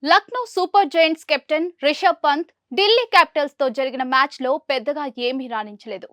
Lucknow Super Giants captain Rishabh Pant Delhi Capitals తో జరిగిన match లో పెద్దగా ఏమీ రాణించలేదు.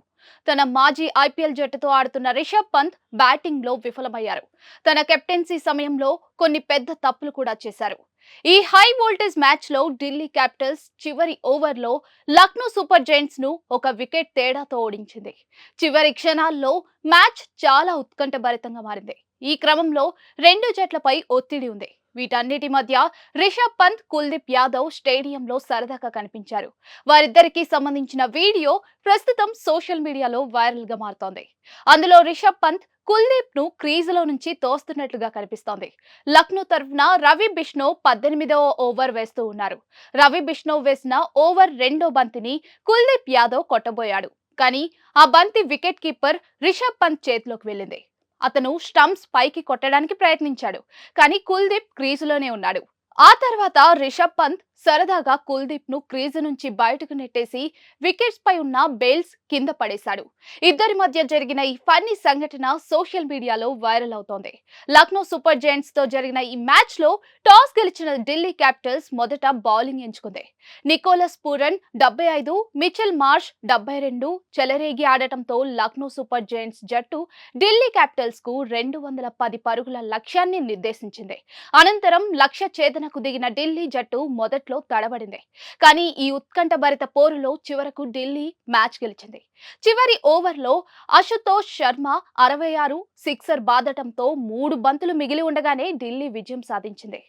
తన మాజీ ఐపీఎల్ జట్టుతో ఆడుతున్న రిషబ్ పంత్ బ్యాటింగ్ లో విఫలమయ్యారు. తన కెప్టెన్సీ సమయంలో కొన్ని పెద్ద తప్పులు కూడా చేశారు. ఈ హై వోల్టేజ్ మ్యాచ్ లో ఢిల్లీ క్యాపిటల్స్ చివరి ఓవర్లో లక్నో సూపర్ జైంట్స్ ను ఒక వికెట్ తేడాతో ఓడించింది. చివరి క్షణాల్లో మ్యాచ్ చాలా ఉత్కంఠభరితంగా మారింది. ఈ క్రమంలో రెండు జట్లపై ఒత్తిడి ఉంది. వీటన్నిటి మధ్య రిషబ్ పంత్, కుల్దీప్ యాదవ్ స్టేడియంలో సరదాగా కనిపించారు. వారిద్దరికీ సంబంధించిన వీడియో ప్రస్తుతం సోషల్ మీడియాలో వైరల్ గా మారుతోంది. అందులో రిషబ్ పంత్ కుల్దీప్ ను క్రీజులో నుంచి తోస్తున్నట్లుగా కనిపిస్తోంది. లక్నో తరఫున రవి బిష్ణోయ్ 18వ ఓవర్ వేస్తూ ఉన్నారు. రవి బిష్ణోయ్ వేసిన ఓవర్ రెండో బంతిని కుల్దీప్ యాదవ్ కొట్టబోయాడు. కానీ ఆ బంతి వికెట్ కీపర్ రిషబ్ పంత్ చేతిలోకి వెళ్ళింది. అతను స్టంప్స్ పైకి కొట్టడానికి ప్రయత్నించాడు. కానీ కుల్దీప్ క్రీజులోనే ఉన్నాడు. ఆ తర్వాత రిషబ్ పంత్ సరదాగా కుల్దీప్ ను క్రీజు నుంచి బయటకు నెట్టేసి వికెట్స్ పై ఉన్న బెయిల్స్ కింద పడేశాడు. ఇద్దరి మధ్య జరిగిన ఈ ఫన్నీ సంఘటన సోషల్ మీడియాలో వైరల్ అవుతోంది. లక్నో సూపర్ జైంట్స్ తో జరిగిన ఈ మ్యాచ్ లో టాస్ గెలిచిన ఢిల్లీ క్యాపిటల్స్ మొదట బౌలింగ్ ఎంచుకుంది. నికోలస్ పూరన్ 75, మిచెల్ మార్ష్ 72 చెలరేగి ఆడటంతో లక్నో సూపర్ జైంట్స్ జట్టు ఢిల్లీ క్యాపిటల్స్ కు 210 పరుగుల లక్ష్యాన్ని నిర్దేశించింది. అనంతరం లక్ష్య ఛేదనకు దిగిన ఢిల్లీ జట్టు మొదట్లో తడబడింది. కానీ ఈ ఉత్కంఠభరిత పోరులో చివరకు ఢిల్లీ మ్యాచ్ గెలిచింది. చివరి ఓవర్లో అశుతోష్ శర్మ 66 సిక్సర్ బాదటంతో 3 బంతులు మిగిలి ఉండగానే ఢిల్లీ విజయం సాధించింది.